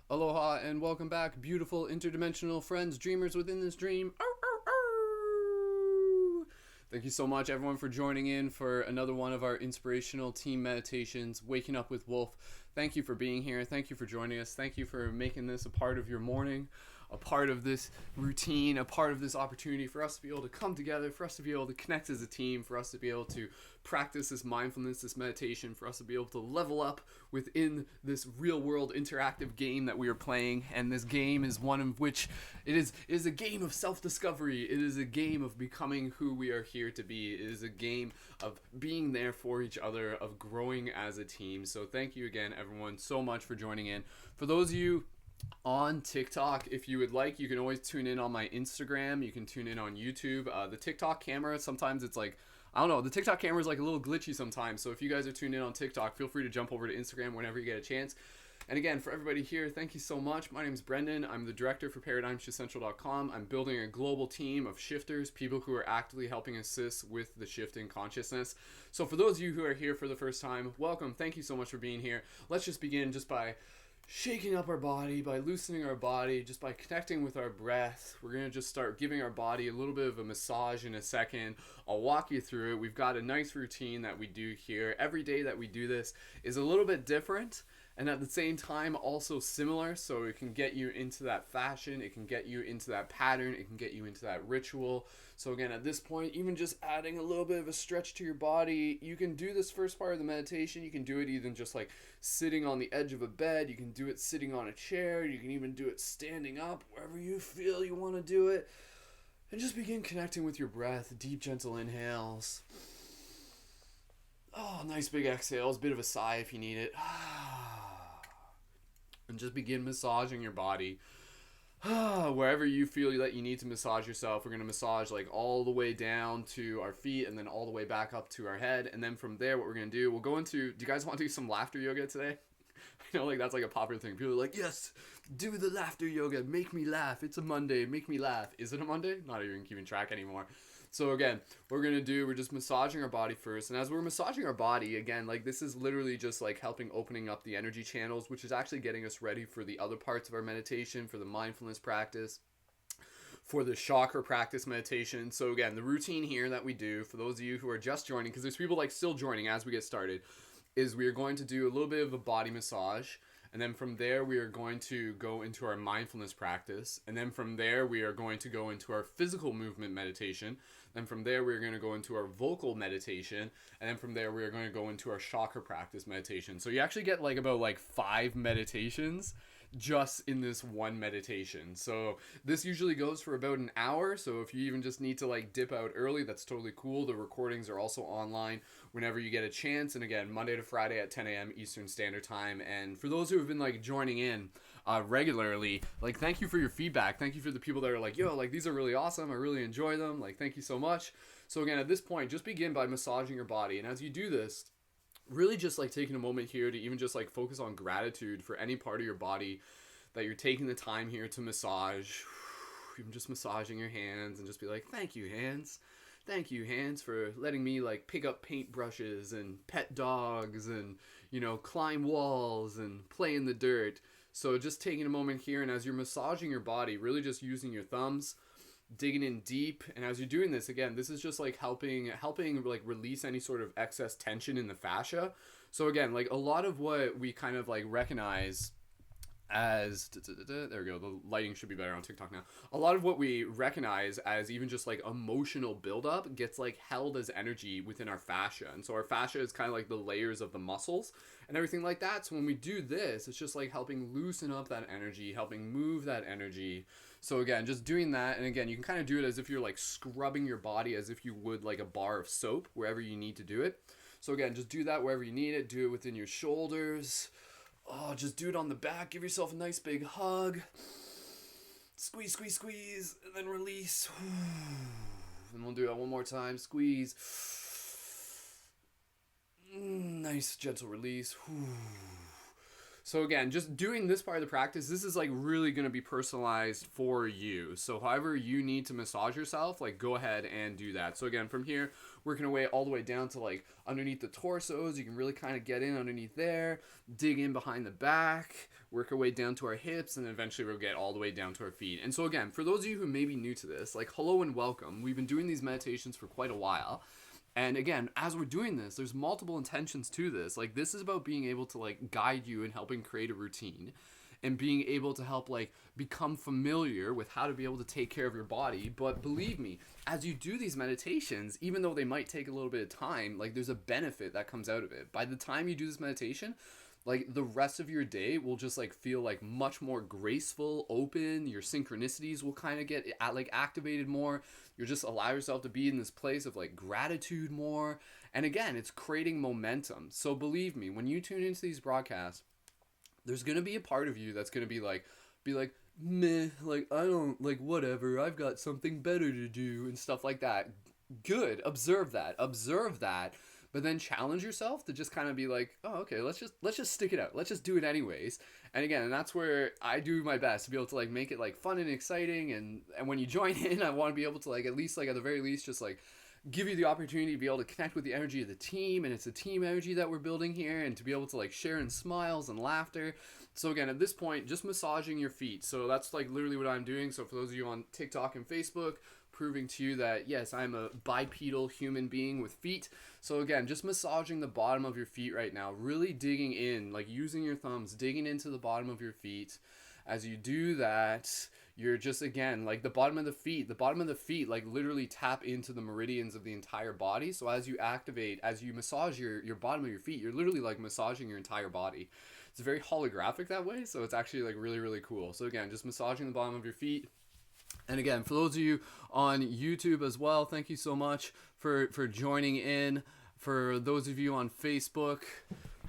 Aloha and welcome back, beautiful interdimensional friends, dreamers within this dream. Thank you so much, everyone, for joining in for another one of our inspirational team meditations, Waking Up with Wolf. Thank you for being here. Thank you for joining us. Thank you for making this a part of your morning, a part of this routine, a part of this opportunity for us to be able to come together, for us to be able to connect as a team, for us to be able to practice this mindfulness, this meditation, for us to be able to level up within this real world interactive game that we are playing. And this game is one of which it is a game of self-discovery. It is a game of becoming who we are here to be. It is a game of being there for each other, of growing as a team. So thank you again, everyone, so much for joining in. For those of you on TikTok, if you would like, you can always tune in on my Instagram. You can tune in on YouTube. The TikTok camera, sometimes it's like, I don't know, the TikTok camera is like a little glitchy sometimes. So if you guys are tuned in on TikTok, feel free to jump over to Instagram whenever you get a chance. And again, for everybody here, thank you so much. My name is Brendan. I'm the director for ParadigmShiftCentral.com. I'm building a global team of shifters, people who are actively helping assist with the shift in consciousness. So for those of you who are here for the first time, welcome. Thank you so much for being here. Let's just begin just by shaking up our body, by loosening our body, just by connecting with our breath. We're going to just start giving our body a little bit of a massage in a second. I'll walk you through it. We've got a nice routine that we do here. Every day that we do this is a little bit different, and at the same time also similar, so it can get you into that fashion, it can get you into that pattern, it can get you into that ritual. So again, at this point, even just adding a little bit of a stretch to your body, you can do this first part of the meditation. You can do it even just like sitting on the edge of a bed, you can do it sitting on a chair, you can even do it standing up, wherever you feel you want to do it. And just begin connecting with your breath, deep gentle inhales. Oh, nice big exhales, bit of a sigh if you need it. And just begin massaging your body. Wherever you feel that you need to massage yourself, we're going to massage like all the way down to our feet and then all the way back up to our head. And then from there, what we're going to do, we'll go into, do you guys want to do some laughter yoga today? I know, like, that's like a popular thing. People are like, yes, do the laughter yoga. Make me laugh. It's a Monday. Make me laugh. Is it a Monday? Not even keeping track anymore. So again, we're just massaging our body first. And as we're massaging our body, again, like this is literally just like helping opening up the energy channels, which is actually getting us ready for the other parts of our meditation, for the mindfulness practice, for the chakra practice meditation. So again, the routine here that we do, for those of you who are just joining, because there's people like still joining as we get started, is we are going to do a little bit of a body massage. And then from there, we are going to go into our mindfulness practice. And then from there, we are going to go into our physical movement meditation. Then from there, we're going to go into our vocal meditation. And then from there, we are going to go into our chakra practice meditation. So you actually get like about like 5 meditations just in this one meditation. So this usually goes for about an hour. So if you even just need to like dip out early, that's totally cool. The recordings are also online whenever you get a chance. And again, Monday to Friday at 10 a.m. Eastern Standard Time. And for those who have been like joining in regularly, like thank you for your feedback. Thank you for the people that are like, yo, like these are really awesome. I really enjoy them. Like, thank you so much. So again, at this point, just begin by massaging your body. And as you do this, really just like taking a moment here to even just like focus on gratitude for any part of your body that you're taking the time here to massage. Even just massaging your hands and just be like, thank you, hands. Thank you, hands, for letting me like pick up paintbrushes and pet dogs and, you know, climb walls and play in the dirt. So just taking a moment here, and as you're massaging your body, really just using your thumbs, digging in deep. And as you're doing this, again, this is just like helping like release any sort of excess tension in the fascia. So again, like a lot of what we kind of like recognize as there we go, the lighting should be better on TikTok now. A lot of what we recognize as even just like emotional buildup gets like held as energy within our fascia. And so our fascia is kind of like the layers of the muscles and everything like that. So when we do this, it's just like helping loosen up that energy, helping move that energy. So again, just doing that. And again, you can kind of do it as if you're like scrubbing your body as if you would like a bar of soap wherever you need to do it. So again, just do that wherever you need it. Do it within your shoulders. Oh, just do it on the back. Give yourself a nice big hug. Squeeze, squeeze, squeeze, and then release. And we'll do that one more time. Squeeze. Nice gentle release. So again, just doing this part of the practice, this is like really going to be personalized for you. So however you need to massage yourself, like go ahead and do that. So again, from here, working away all the way down to like underneath the torsos, you can really kind of get in underneath there, dig in behind the back, work our way down to our hips, and then eventually we'll get all the way down to our feet. And so again, for those of you who may be new to this, like hello and welcome. We've been doing these meditations for quite a while. And again, as we're doing this, there's multiple intentions to this. Like this is about being able to like guide you and helping create a routine and being able to help like become familiar with how to be able to take care of your body. But believe me, as you do these meditations, even though they might take a little bit of time, like there's a benefit that comes out of it. By the time you do this meditation, like the rest of your day will just like feel like much more graceful, open. Your synchronicities will kind of get like activated more. You'll just allow yourself to be in this place of like gratitude more. And again, it's creating momentum. So believe me, when you tune into these broadcasts, there's going to be a part of you that's going to be like, meh, like, I don't, like, whatever, I've got something better to do and stuff like that. Good. Observe that. But then challenge yourself to just kind of be like, oh, okay, let's just stick it out. Let's just do it anyways. And again, and that's where I do my best to be able to like make it like fun and exciting. And when you join in, I want to be able to like, at least like at the very least, just like give you the opportunity to be able to connect with the energy of the team. And it's a team energy that we're building here, and to be able to like share in smiles and laughter. So again, at this point, just massaging your feet. So that's like literally what I'm doing. So for those of you on TikTok and Facebook, proving to you that yes, I'm a bipedal human being with feet. So again, just massaging the bottom of your feet right now, really digging in, like using your thumbs, digging into the bottom of your feet. As you do that, you're just, again, like the bottom of the feet, like literally tap into the meridians of the entire body. So as you activate, as you massage your bottom of your feet, you're literally like massaging your entire body. It's very holographic that way, so it's actually like really, really cool. So again, just massaging the bottom of your feet. And again, for those of you on YouTube as well, thank you so much for joining in. For those of you on Facebook,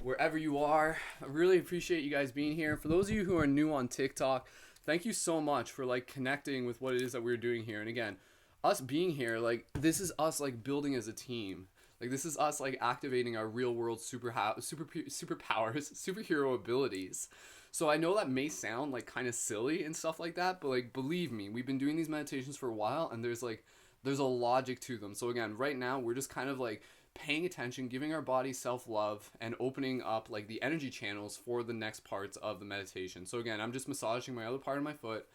wherever you are, I really appreciate you guys being here. For those of you who are new on TikTok, thank you so much for like connecting with what it is that we're doing here. And again, us being here, like this is us like building as a team. Like this is us like activating our real world superpowers, superhero abilities. So I know that may sound like kind of silly and stuff like that, but like believe me, we've been doing these meditations for a while, and there's a logic to them. So again, right now we're just kind of like paying attention, giving our body self-love, and opening up like the energy channels for the next parts of the meditation. So again, I'm just massaging my other part of my foot.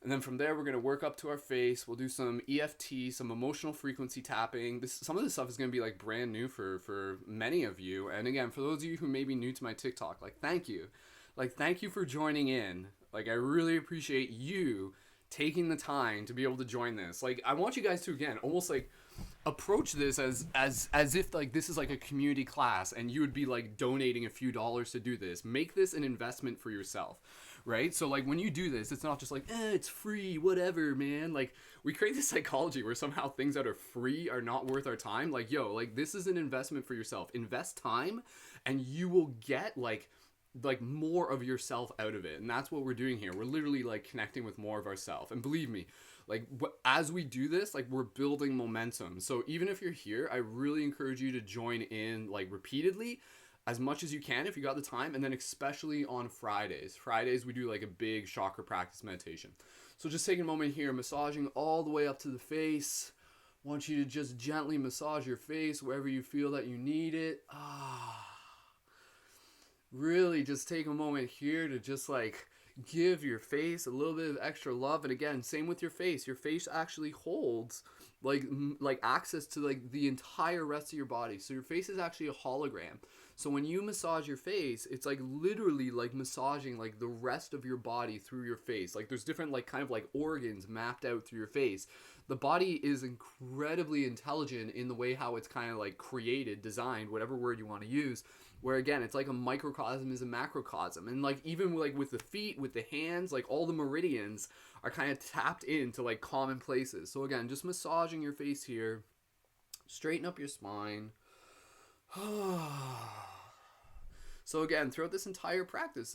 And then from there, we're going to work up to our face. We'll do some EFT, some emotional frequency tapping. Some of this stuff is going to be like brand new for many of you. And again, for those of you who may be new to my TikTok, like thank you. Like thank you for joining in. Like I really appreciate you taking the time to be able to join this. Like I want you guys to, again, almost like approach this as if like this is like a community class and you would be like donating a few dollars to do this. Make this an investment for yourself. Right? So like when you do this, it's not just like, it's free, whatever, man. Like we create this psychology where somehow things that are free are not worth our time. Like, yo, like this is an investment for yourself. Invest time and you will get like more of yourself out of it. And that's what we're doing here. We're literally like connecting with more of ourselves. And believe me, like as we do this, like we're building momentum. So even if you're here, I really encourage you to join in like repeatedly, as much as you can if you got the time, and then especially on Fridays. Fridays, we do like a big chakra practice meditation. So just taking a moment here, massaging all the way up to the face. I want you to just gently massage your face wherever you feel that you need it. Really just take a moment here to just like give your face a little bit of extra love. And again, same with your face. Your face actually holds like access to like the entire rest of your body. So your face is actually a hologram. So when you massage your face, it's like literally like massaging like the rest of your body through your face. Like there's different like kind of like organs mapped out through your face. The body is incredibly intelligent in the way how it's kind of like created, designed, whatever word you want to use. Where again, it's like a microcosm is a macrocosm. And like even like with the feet, with the hands, like all the meridians are kind of tapped into like common places. So again, just massaging your face here. Straighten up your spine. So again, throughout this entire practice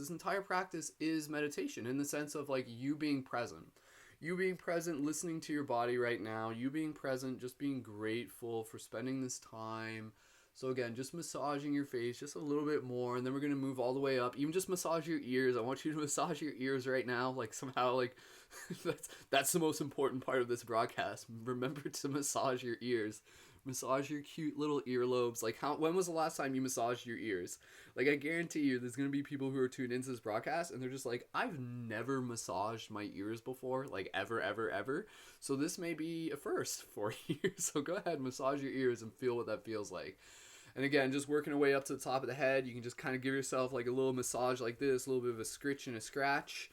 is meditation in the sense of like you being present. You being present, listening to your body right now. You being present, just being grateful for spending this time. So again, just massaging your face just a little bit more, and then we're gonna move all the way up. Even just massage your ears. I want you to massage your ears right now, like somehow, like that's the most important part of this broadcast. Remember to massage your ears, massage your cute little earlobes. Like when was the last time you massaged your ears? Like I guarantee you, there's gonna be people who are tuned into this broadcast, and they're just like, I've never massaged my ears before, like ever. So this may be a first for you. So go ahead and massage your ears and feel what that feels like. And again, just working our way up to the top of the head, you can just kind of give yourself like a little massage like this, a little bit of a scritch and a scratch.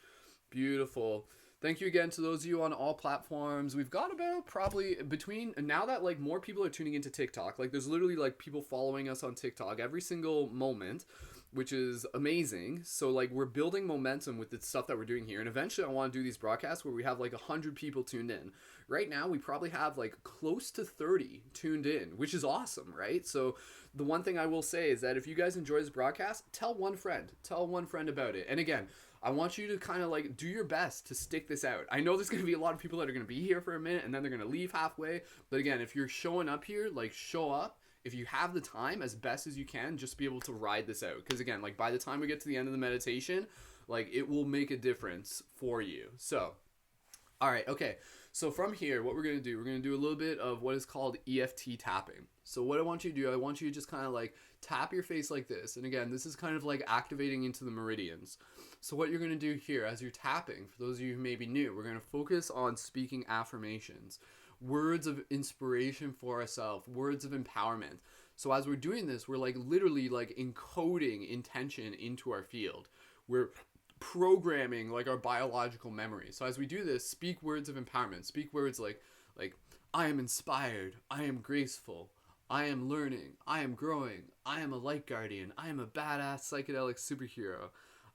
Beautiful. Thank you again to those of you on all platforms. We've got about probably between, now that like more people are tuning into TikTok, like there's literally like people following us on TikTok every single moment, which is amazing. So like we're building momentum with the stuff that we're doing here. And eventually I want to do these broadcasts where we have like 100 people tuned in. Right now we probably have like close to 30 tuned in, which is awesome, right? So the one thing I will say is that if you guys enjoy this broadcast, tell one friend about it. And again, I want you to kind of like do your best to stick this out. I know there's going to be a lot of people that are going to be here for a minute and then they're going to leave halfway. But again, if you're showing up here, like show up. If you have the time as best as you can, just be able to ride this out. Because again, like by the time we get to the end of the meditation, like it will make a difference for you. So, all right, okay. So from here, what we're going to do a little bit of what is called EFT tapping. So what I want you to do, I want you to just kind of like tap your face like this. And again, this is kind of like activating into the meridians. So what you're going to do here as you're tapping, for those of you who may be new, we're going to focus on speaking affirmations, words of inspiration for ourselves, words of empowerment. So as we're doing this, we're like literally like encoding intention into our field. We're programming like our biological memory. So as we do this, speak words of empowerment. Speak words like I am inspired, I am graceful, I am learning, I am growing, I am a light guardian, I am a badass psychedelic superhero.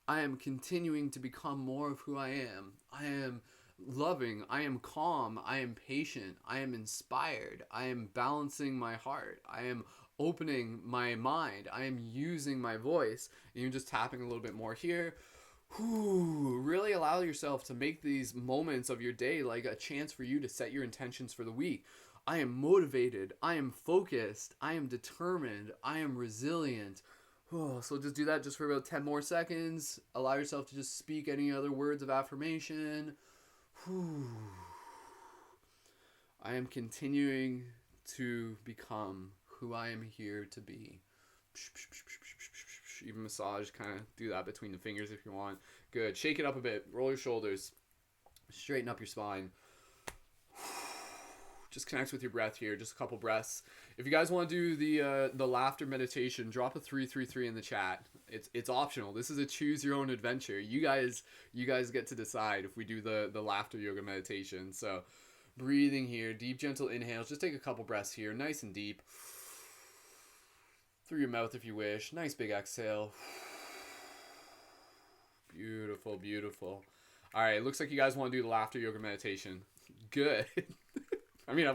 I am continuing to become more of who I am. I am loving. I am calm. I am patient. I am inspired. I am balancing my heart. I am opening my mind. I am using my voice. And you're just tapping a little bit more here. Whew, really allow yourself to make these moments of your day like a chance for you to set your intentions for the week. I am motivated. I am focused. I am determined. I am resilient. So just do that just for about 10 more seconds. Allow yourself to just speak any other words of affirmation. I am continuing to become who I am here to be. Even massage, kind of do that between the fingers if you want. Good. Shake it up a bit. Roll your shoulders. Straighten up your spine. Just connect with your breath here. Just a couple breaths. If you guys want to do the laughter meditation, drop a 333 in the chat. It's optional. This is a choose your own adventure. You guys get to decide if we do the laughter yoga meditation. So breathing here, deep gentle inhales. Just take a couple breaths here, nice and deep. Through your mouth if you wish. Nice big exhale. Beautiful, beautiful. All right, looks like you guys want to do the laughter yoga meditation. Good. I mean,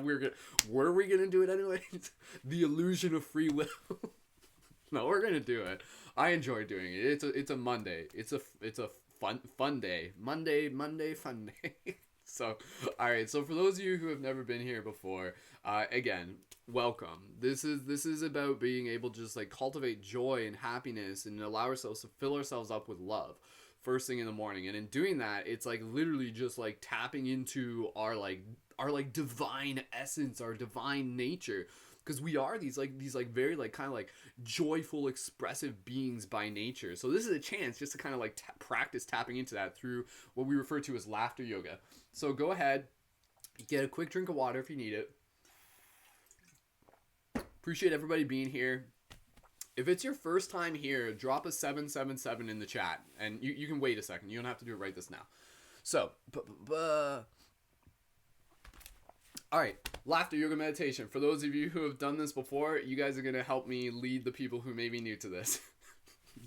were we gonna do it anyways? The illusion of free will. No, we're gonna do it. I enjoy doing it. It's a Monday. It's a fun day. Monday fun day. So, all right. So for those of you who have never been here before, again, welcome. This is about being able to just like cultivate joy and happiness and allow ourselves to fill ourselves up with love first thing in the morning. And in doing that, it's like literally just like tapping into our divine essence, our divine nature, because we are these very like kind of like joyful, expressive beings by nature. So this is a chance just to kind of like practice tapping into that through what we refer to as laughter yoga. So go ahead, get a quick drink of water if you need it. Appreciate everybody being here. If it's your first time here, drop a 777 in the chat, and you can wait a second. You don't have to do it right this now. So, all right, laughter yoga meditation. For those of you who have done this before, you guys are going to help me lead the people who may be new to this.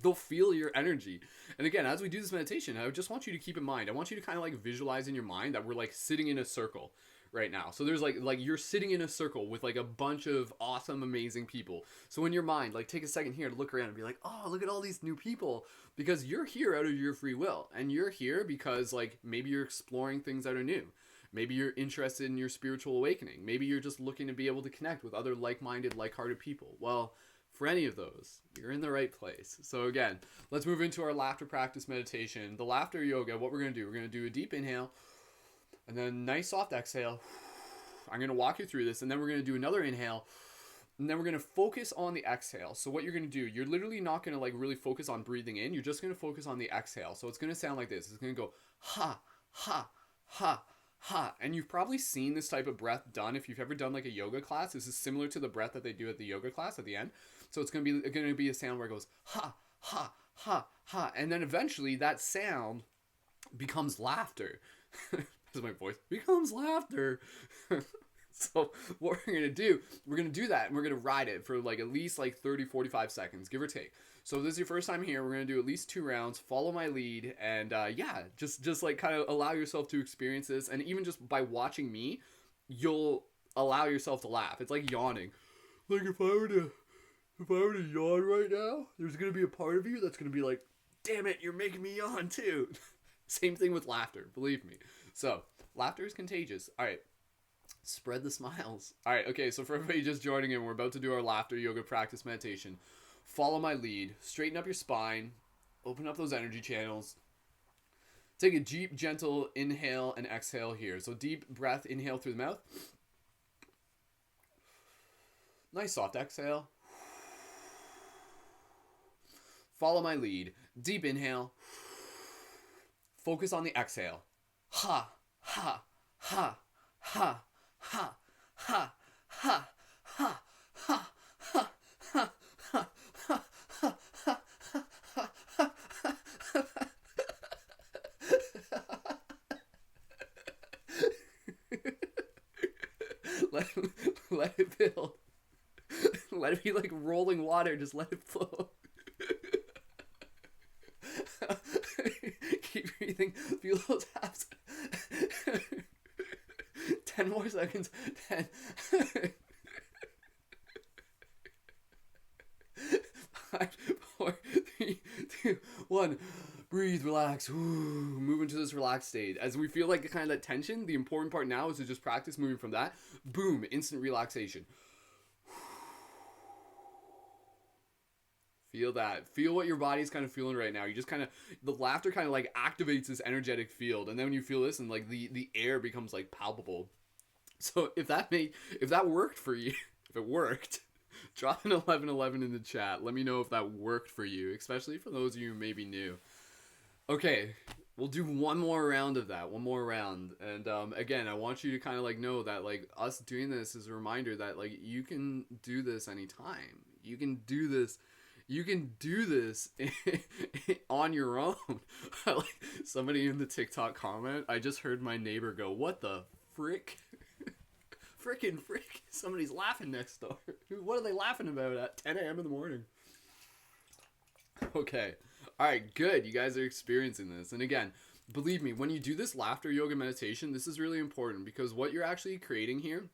They'll feel your energy. And again, as we do this meditation, I just want you to keep in mind, I want you to kind of like visualize in your mind that we're like sitting in a circle right now. So there's like you're sitting in a circle with like a bunch of awesome, amazing people. So in your mind, like take a second here to look around and be like, oh, look at all these new people, because you're here out of your free will, and you're here because like maybe you're exploring things that are new. Maybe you're interested in your spiritual awakening. Maybe you're just looking to be able to connect with other like-minded, like-hearted people. Well, for any of those, you're in the right place. So again, let's move into our laughter practice meditation. The laughter yoga, what we're going to do, we're going to do a deep inhale and then nice soft exhale. I'm going to walk you through this, and then we're going to do another inhale, and then we're going to focus on the exhale. So what you're going to do, you're literally not going to like really focus on breathing in. You're just going to focus on the exhale. So it's going to sound like this. It's going to go ha, ha, ha, ha. And you've probably seen this type of breath done if you've ever done like a yoga class. This is similar to the breath that they do at the yoga class at the end. So it's going to be a sound where it goes ha, ha, ha, ha. And then eventually that sound becomes laughter. As my voice becomes laughter. So what we're going to do, we're going to do that, and we're going to ride it for like at least like 30, 45 seconds, give or take. So if this is your first time here, we're going to do at least 2 rounds, follow my lead, and yeah, just like kind of allow yourself to experience this. And even just by watching me, you'll allow yourself to laugh. It's like yawning. Like if I were to yawn right now, there's going to be a part of you that's going to be like, damn it, you're making me yawn too. Same thing with laughter, believe me. So laughter is contagious. All right. Spread the smiles. All right, okay, so for everybody just joining in, we're about to do our laughter yoga practice meditation. Follow my lead. Straighten up your spine. Open up those energy channels. Take a deep, gentle inhale and exhale here. So deep breath, inhale through the mouth. Nice soft exhale. Follow my lead. Deep inhale. Focus on the exhale. Ha, ha, ha, ha. Ha, ha, ha, ha, ha, ha, ha, ha, ha, ha, ha, ha, let it build. Let it be like rolling water. Just let it flow. Keep breathing. Feel those abs. 10 more seconds. 10. 5, 4, 3, 2, 1. Breathe, relax. Ooh, move into this relaxed state. As we feel like kind of that tension, the important part now is to just practice moving from that. Boom, instant relaxation. Feel that. Feel what your body's kind of feeling right now. You just kind of, the laughter kind of like activates this energetic field. And then when you feel this, and like the air becomes like palpable. So if that worked for you, if it worked, drop an 1111 in the chat. Let me know if that worked for you, especially for those of you who may be new. Okay, we'll do one more round of that, one more round. And again, I want you to kind of like know that like us doing this is a reminder that like you can do this anytime. You can do this. You can do this on your own. Like somebody in the TikTok comment, I just heard my neighbor go, "What the frick?" Frickin' frick. Somebody's laughing next door. What are they laughing about at 10 a.m. in the morning? Okay. All right, good. You guys are experiencing this. And again, believe me, when you do this laughter yoga meditation, this is really important because what you're actually creating here,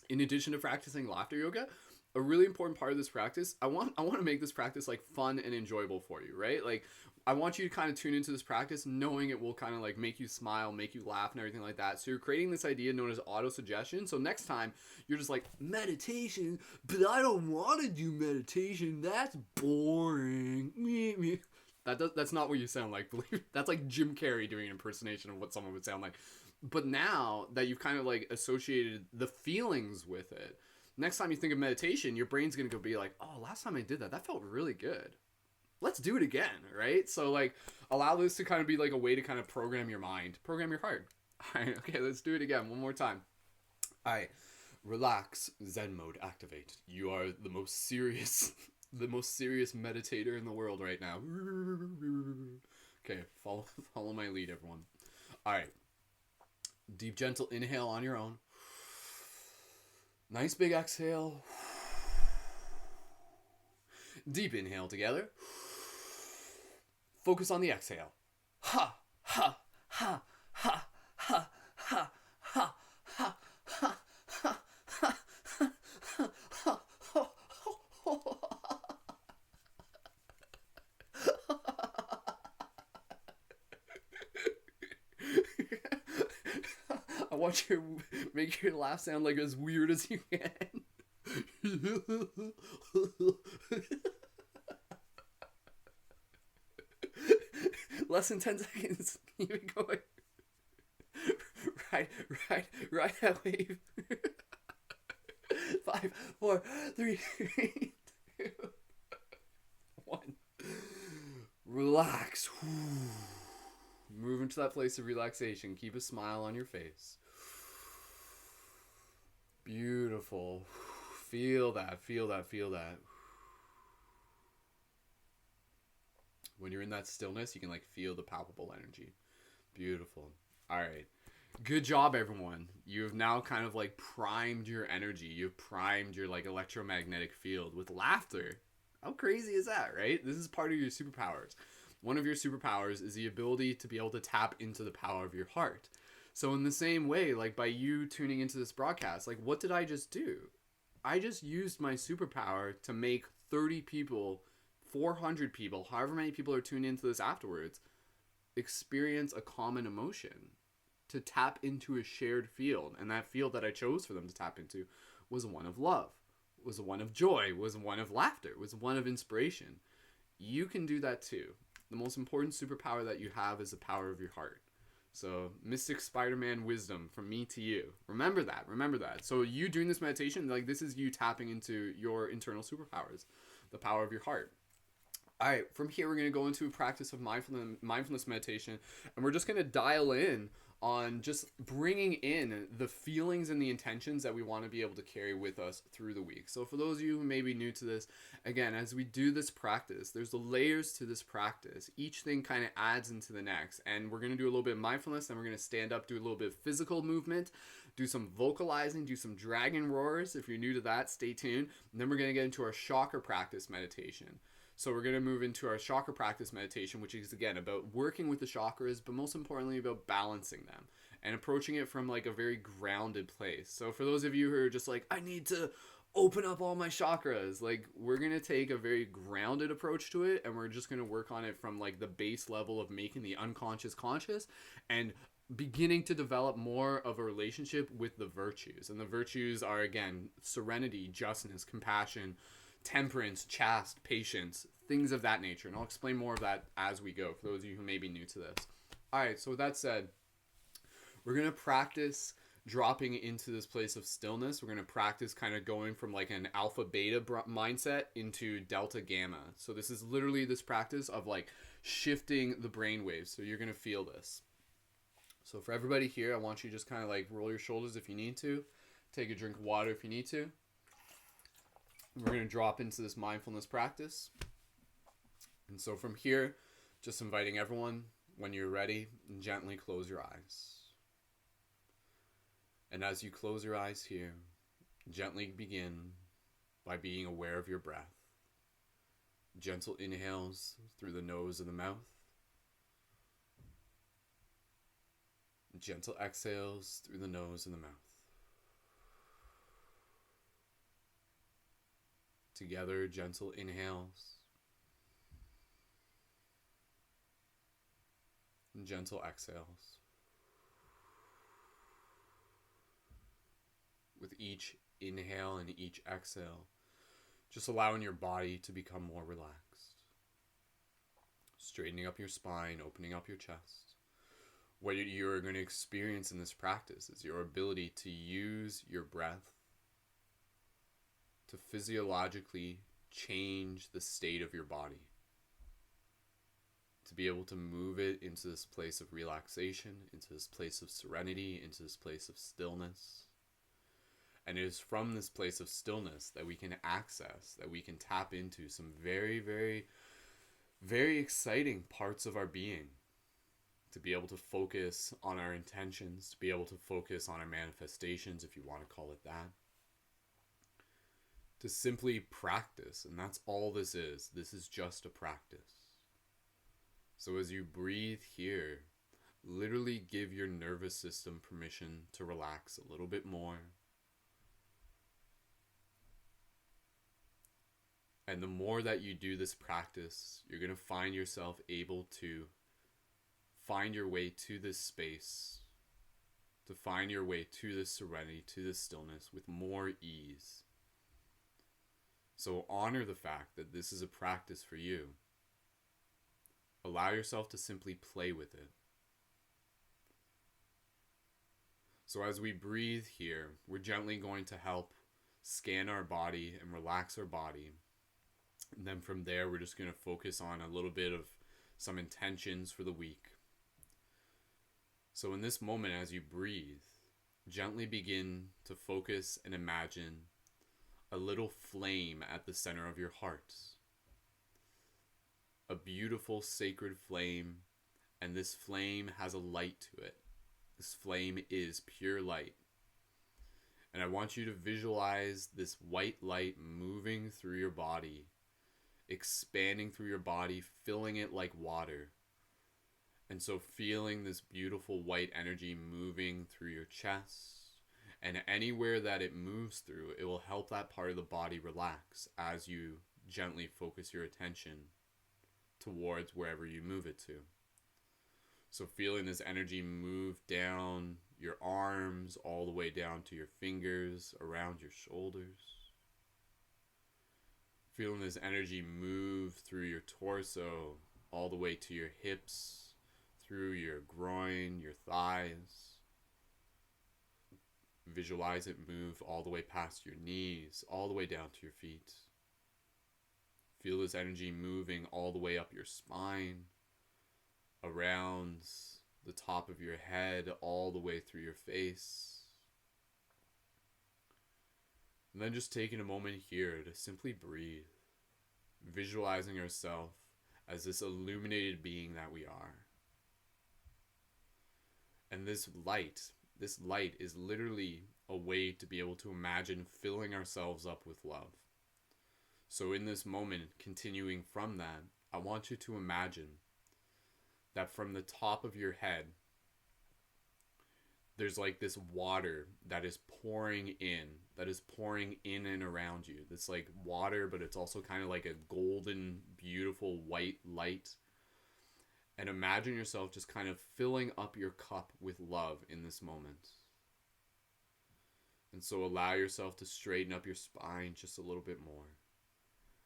in addition to practicing laughter yoga, a really important part of this practice, I want to make this practice like fun and enjoyable for you, right? Like I want you to kind of tune into this practice knowing it will kind of like make you smile, make you laugh and everything like that. So you're creating this idea known as auto-suggestion. So next time you're just like, meditation, but I don't want to do meditation. That's boring. That's not what you sound like. That's like Jim Carrey doing an impersonation of what someone would sound like. But now that you've kind of like associated the feelings with it, next time you think of meditation, your brain's going to go be like, oh, last time I did that felt really good. Let's do it again, right? So like allow this to kind of be like a way to kind of program your mind, program your heart. All right, okay, let's do it again one more time. All right, relax, Zen mode activate. You are the most serious meditator in the world right now. Okay, follow my lead, everyone. All right, deep, gentle inhale on your own. Nice big exhale. Deep inhale together. Focus on the exhale. Ha, ha, ha, ha, ha, ha, ha, ha, ha, ha, ha, ha, ha, I want you to make your laugh sound like as weird as you can. Less than 10 seconds. Keep it going. Right, right that wave. 5, 4, 3, 2, 1. Relax. Move into that place of relaxation. Keep a smile on your face. Beautiful. Feel that, feel that, feel that. When you're in that stillness, you can like feel the palpable energy. Beautiful. All right. Good job, everyone. You have now kind of like primed your energy. You've primed your like electromagnetic field with laughter. How crazy is that, right? This is part of your superpowers. One of your superpowers is the ability to be able to tap into the power of your heart. So in the same way, like by you tuning into this broadcast, like what did I just do? I just used my superpower to make 30 people, 400 people, however many people are tuned into this afterwards, experience a common emotion, to tap into a shared field. And that field that I chose for them to tap into was one of love, was one of joy, was one of laughter, was one of inspiration. You can do that too. The most important superpower that you have is the power of your heart. So, Mystic Spider-Man wisdom from me to you. Remember that. Remember that. So, you doing this meditation, like this is you tapping into your internal superpowers, the power of your heart. All right, from here, we're going to go into a practice of mindfulness meditation, and we're just going to dial in on just bringing in the feelings and the intentions that we want to be able to carry with us through the week. So for those of you who may be new to this, again, as we do this practice, there's the layers to this practice. Each thing kind of adds into the next, and we're going to do a little bit of mindfulness, then we're going to stand up, do a little bit of physical movement, do some vocalizing, do some dragon roars. If you're new to that, stay tuned. And then we're going to get into our chakra practice meditation. So we're going to move into our chakra practice meditation, which is, again, about working with the chakras, but most importantly about balancing them and approaching it from like a very grounded place. So for those of you who are just like, I need to open up all my chakras, like we're going to take a very grounded approach to it, and we're just going to work on it from like the base level of making the unconscious conscious and beginning to develop more of a relationship with the virtues. And the virtues are, again, serenity, justness, compassion, temperance, chaste, patience, things of that nature. And I'll explain more of that as we go for those of you who may be new to this. All right, so with that said, we're going to practice dropping into this place of stillness. We're going to practice kind of going from like an alpha beta mindset into delta gamma. So this is literally this practice of like shifting the brain waves. So you're going to feel this. So for everybody here, I want you to just kind of like roll your shoulders if you need to. Take a drink of water if you need to. We're going to drop into this mindfulness practice. And so from here, just inviting everyone, when you're ready, gently close your eyes. And as you close your eyes here, gently begin by being aware of your breath. Gentle inhales through the nose and the mouth. Gentle exhales through the nose and the mouth. Together, gentle inhales and gentle exhales. With each inhale and each exhale, just allowing your body to become more relaxed. Straightening up your spine, opening up your chest. What you're going to experience in this practice is your ability to use your breath to physiologically change the state of your body. To be able to move it into this place of relaxation, into this place of serenity, into this place of stillness. And it is from this place of stillness that we can access, that we can tap into some very, very, very exciting parts of our being. To be able to focus on our intentions, to be able to focus on our manifestations, if you want to call it that. To simply practice, and that's all this is. This is just a practice. So as you breathe here, literally give your nervous system permission to relax a little bit more. And the more that you do this practice, you're going to find yourself able to find your way to this space, to find your way to this serenity, to this stillness with more ease. So honor the fact that this is a practice for you. Allow yourself to simply play with it. So as we breathe here, we're gently going to help scan our body and relax our body. And then from there, we're just going to focus on a little bit of some intentions for the week. So in this moment, as you breathe, gently begin to focus and imagine a little flame at the center of your heart. A beautiful sacred flame, and this flame has a light to it. This flame is pure light. And I want you to visualize this white light moving through your body, expanding through your body, filling it like water. And so feeling this beautiful white energy moving through your chest, and anywhere that it moves through, it will help that part of the body relax as you gently focus your attention towards wherever you move it to. So feeling this energy move down your arms, all the way down to your fingers, around your shoulders. Feeling this energy move through your torso, all the way to your hips, through your groin, your thighs. Visualize it move all the way past your knees, all the way down to your feet. Feel this energy moving all the way up your spine, around the top of your head, all the way through your face. And then just taking a moment here to simply breathe, visualizing ourselves as this illuminated being that we are. And this light is literally a way to be able to imagine filling ourselves up with love. So in this moment, continuing from that, I want you to imagine that from the top of your head, there's like this water that is pouring in and around you. It's like water, but it's also kind of like a golden, beautiful white light. And imagine yourself just kind of filling up your cup with love in this moment. And so allow yourself to straighten up your spine just a little bit more.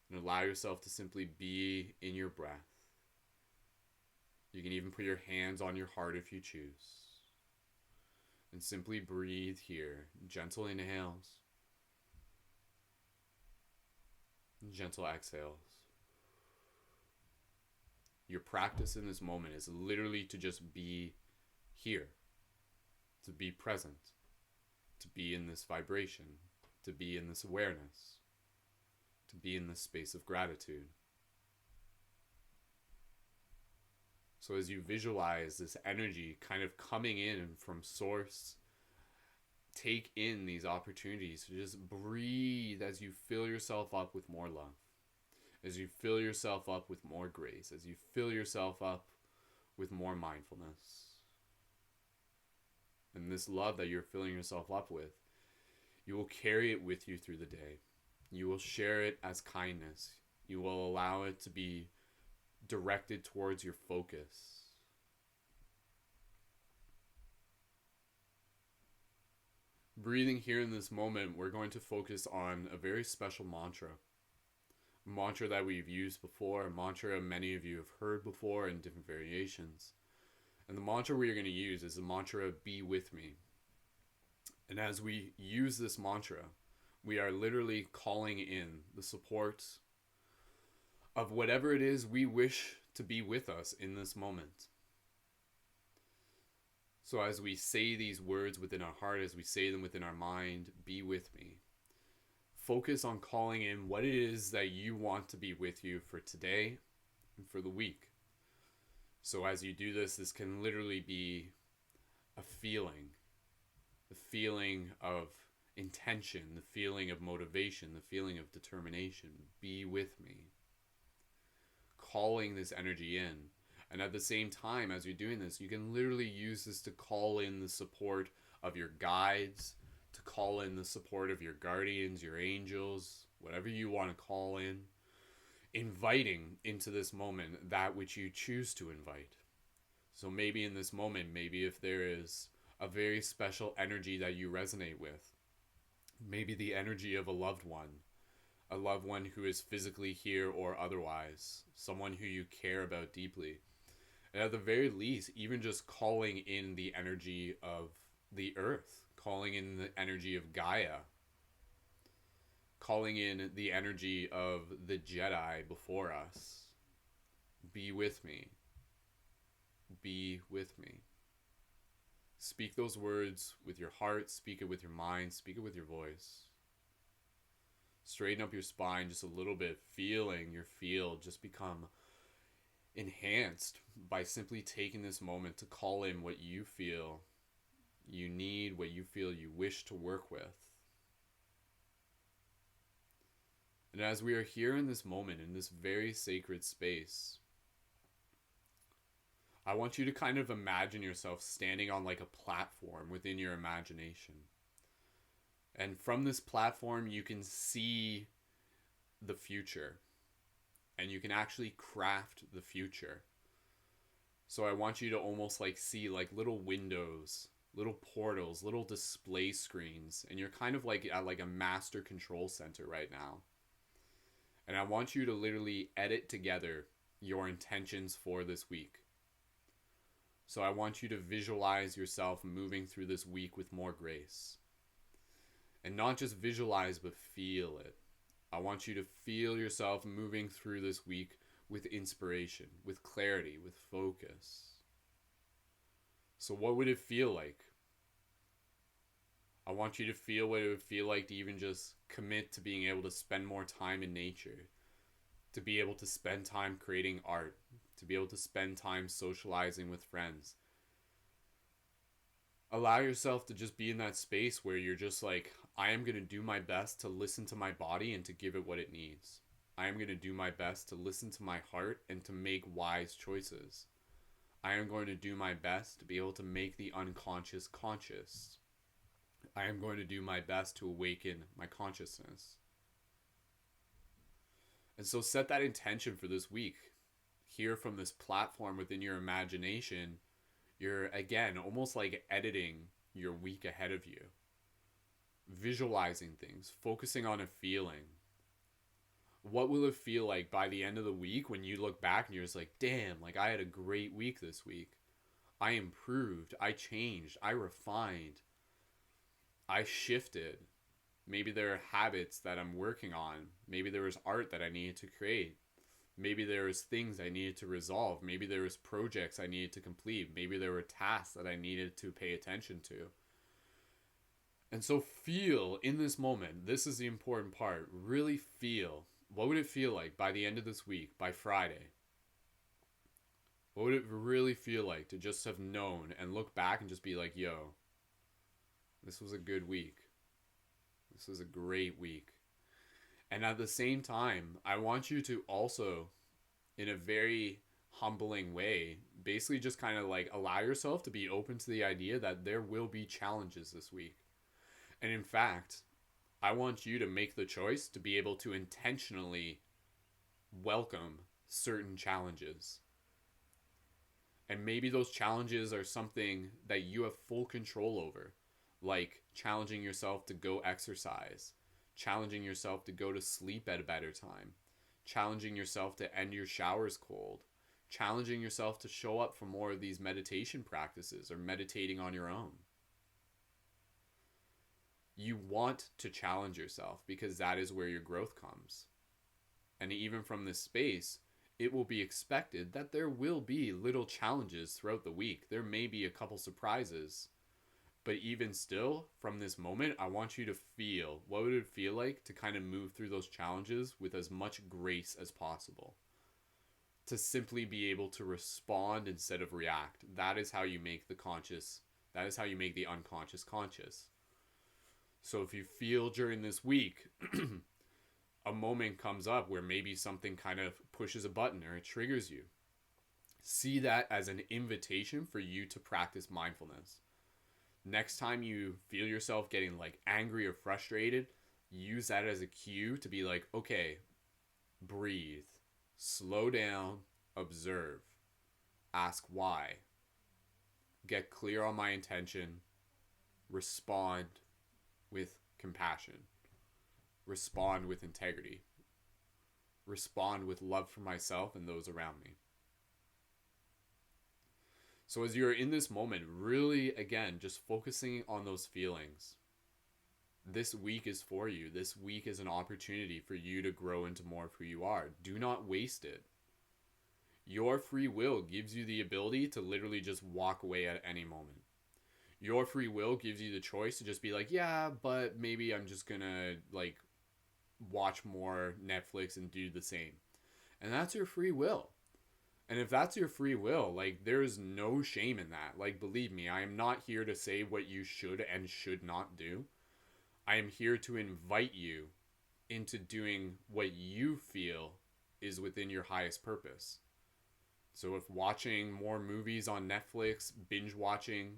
And allow yourself to simply be in your breath. You can even put your hands on your heart if you choose. And simply breathe here. Gentle inhales. Gentle exhales. Your practice in this moment is literally to just be here. To be present. To be in this vibration. To be in this awareness. To be in this space of gratitude. So as you visualize this energy kind of coming in from source, take in these opportunities to just breathe as you fill yourself up with more love. As you fill yourself up with more grace. As you fill yourself up with more mindfulness. And this love that you're filling yourself up with, you will carry it with you through the day. You will share it as kindness. You will allow it to be directed towards your focus. Breathing here in this moment, we're going to focus on a very special mantra. A mantra that we've used before, a mantra many of you have heard before in different variations. And the mantra we're going to use is the mantra, "Be with me." And as we use this mantra, we are literally calling in the support of whatever it is we wish to be with us in this moment. So as we say these words within our heart, as we say them within our mind, "Be with me," focus on calling in what it is that you want to be with you for today and for the week. So as you do this, this can literally be a feeling. The feeling of intention, the feeling of motivation, the feeling of determination. Be with me. Calling this energy in. And at the same time, as you're doing this, you can literally use this to call in the support of your guides, to call in the support of your guardians, your angels, whatever you want to call in. Inviting into this moment that which you choose to invite. So maybe in this moment, maybe if there is a very special energy that you resonate with, maybe the energy of a loved one, a loved one who is physically here or otherwise, someone who you care about deeply. And at the very least, even just calling in the energy of the earth, calling in the energy of Gaia, calling in the energy of the Jedi before us. Be with me. Be with me. Speak those words with your heart, speak it with your mind, speak it with your voice. Straighten up your spine just a little bit, feeling your field just become enhanced by simply taking this moment to call in what you feel you need, what you feel you wish to work with. And as we are here in this moment, in this very sacred space, I want you to kind of imagine yourself standing on like a platform within your imagination. And from this platform, you can see the future. And you can actually craft the future. So I want you to almost like see like little windows, little portals, little display screens. And you're kind of like at like a master control center right now. And I want you to literally edit together your intentions for this week. So I want you to visualize yourself moving through this week with more grace. And not just visualize, but feel it. I want you to feel yourself moving through this week with inspiration, with clarity, with focus. So what would it feel like? I want you to feel what it would feel like to even just commit to being able to spend more time in nature, to be able to spend time creating art, to be able to spend time socializing with friends. Allow yourself to just be in that space where you're just like, I am going to do my best to listen to my body and to give it what it needs. I am going to do my best to listen to my heart and to make wise choices. I am going to do my best to be able to make the unconscious conscious. I am going to do my best to awaken my consciousness. And so set that intention for this week. Here from this platform within your imagination, you're again almost like editing your week ahead of you. Visualizing things, focusing on a feeling. What will it feel like by the end of the week when you look back and you're just like, damn, like I had a great week this week. I improved, I changed, I refined, I shifted. Maybe there are habits that I'm working on. Maybe there was art that I needed to create. Maybe there was things I needed to resolve. Maybe there was projects I needed to complete. Maybe there were tasks that I needed to pay attention to. And so feel in this moment, this is the important part, really feel. What would it feel like by the end of this week, by Friday? What would it really feel like to just have known and look back and just be like, yo, this was a good week. This was a great week. And at the same time, I want you to also, in a very humbling way, basically just kind of like allow yourself to be open to the idea that there will be challenges this week. And in fact, I want you to make the choice to be able to intentionally welcome certain challenges. And maybe those challenges are something that you have full control over, like challenging yourself to go exercise, challenging yourself to go to sleep at a better time, challenging yourself to end your showers cold, challenging yourself to show up for more of these meditation practices or meditating on your own. You want to challenge yourself because that is where your growth comes. And even from this space, it will be expected that there will be little challenges throughout the week. There may be a couple surprises. But even still, from this moment, I want you to feel, what would it feel like to kind of move through those challenges with as much grace as possible? To simply be able to respond instead of react. That is how you make the conscious, that is how you make the unconscious conscious. So if you feel during this week, a moment comes up where maybe something kind of pushes a button or it triggers you, see that as an invitation for you to practice mindfulness. Next time you feel yourself getting like angry or frustrated, use that as a cue to be like, okay, breathe, slow down, observe, ask why, get clear on my intention, respond with compassion. respond with integrity, respond with love for myself and those around me. So as you're in this moment, really, again, just focusing on those feelings. This week is for you. This week is an opportunity for you to grow into more of who you are. Do not waste it. Your free will gives you the ability to literally just walk away at any moment. Your free will gives you the choice to just be like, yeah, but maybe I'm just gonna like watch more Netflix and do the same. And that's your free will. And if that's your free will, like, there's no shame in that. Like, believe me, I am not here to say what you should and should not do. I am here to invite you into doing what you feel is within your highest purpose. So if watching more movies on Netflix, binge watching,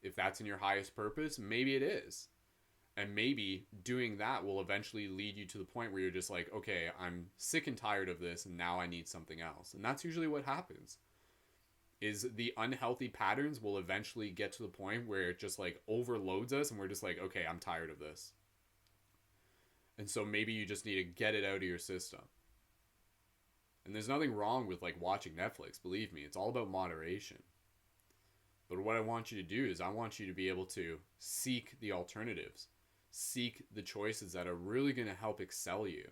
if that's in your highest purpose, maybe it is. And maybe doing that will eventually lead you to the point where you're just like, okay, I'm sick and tired of this and now I need something else. And that's usually what happens. Is the unhealthy patterns will eventually get to the point where it just like overloads us and we're just like, okay, I'm tired of this. And so maybe you just need to get it out of your system. And there's nothing wrong with like watching Netflix, believe me, it's all about moderation. But what I want you to do is I want you to be able to seek the alternatives. Seek the choices that are really going to help excel you.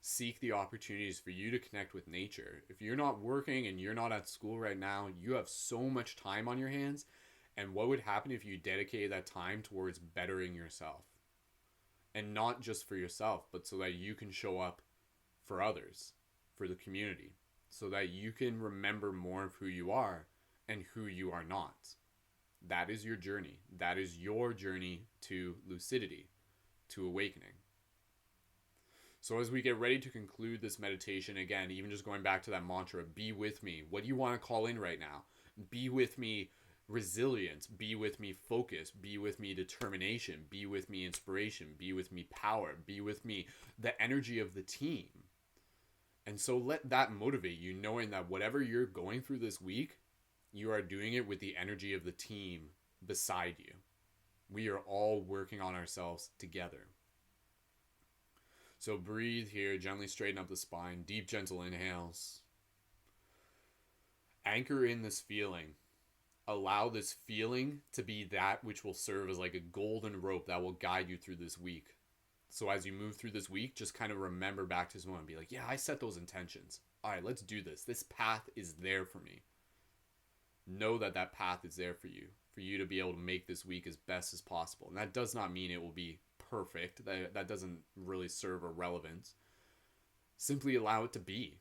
Seek the opportunities for you to connect with nature. If you're not working and you're not at school right now, you have so much time on your hands. And what would happen if you dedicated that time towards bettering yourself? And not just for yourself, but so that you can show up for others, for the community, so that you can remember more of who you are and who you are not. That is your journey. That is your journey to lucidity, to awakening. So as we get ready to conclude this meditation, again, even just going back to that mantra, be with me. What do you want to call in right now? Be with me resilience. Be with me focus. Be with me determination. Be with me inspiration. Be with me power. Be with me the energy of the team. And so let that motivate you, knowing that whatever you're going through this week, you are doing it with the energy of the team beside you. We are all working on ourselves together. So breathe here, gently straighten up the spine, deep, gentle inhales. Anchor in this feeling. Allow this feeling to be that which will serve as like a golden rope that will guide you through this week. So as you move through this week, just kind of remember back to this moment. Be like, yeah, I set those intentions. All right, let's do this. This path is there for me. Know that that path is there for you to be able to make this week as best as possible. And that does not mean it will be perfect. That doesn't really serve a relevance. Simply allow it to be.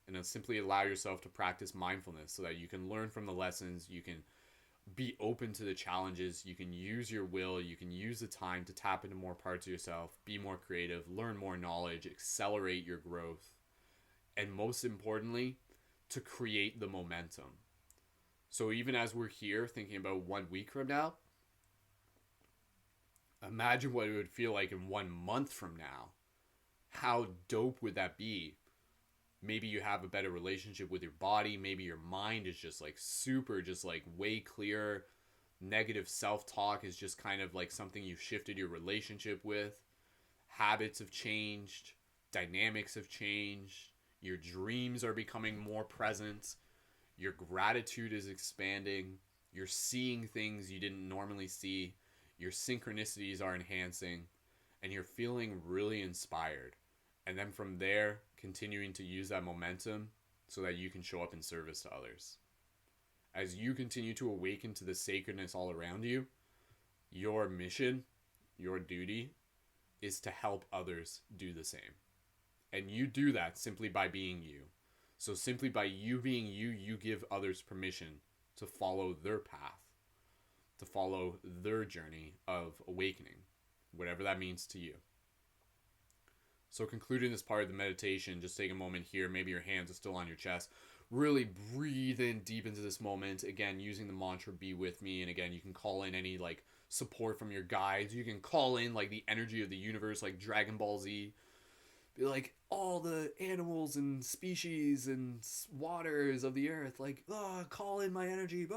And then simply allow yourself to practice mindfulness so that you can learn from the lessons, you can be open to the challenges, you can use your will, you can use the time to tap into more parts of yourself, be more creative, learn more knowledge, accelerate your growth, and most importantly, to create the momentum. So even as we're here thinking about 1 week from now, imagine what it would feel like in 1 month from now. How dope would that be? Maybe you have a better relationship with your body. Maybe your mind is just like super, just like way clearer. Negative self-talk is just kind of like something you've shifted your relationship with. Habits have changed. Dynamics have changed. Your dreams are becoming more present. Your gratitude is expanding. You're seeing things you didn't normally see. Your synchronicities are enhancing. And you're feeling really inspired. And then from there, continuing to use that momentum so that you can show up in service to others. As you continue to awaken to the sacredness all around you, your mission, your duty, is to help others do the same. And you do that simply by being you. So simply by you being you, you give others permission to follow their path, to follow their journey of awakening, whatever that means to you. So concluding this part of the meditation, just take a moment here. Maybe your hands are still on your chest. Really breathe in deep into this moment. Again, using the mantra, be with me. And again, you can call in any like support from your guides. You can call in like the energy of the universe, like Dragon Ball Z. Be like all the animals and species and waters of the earth. Like, call in my energy.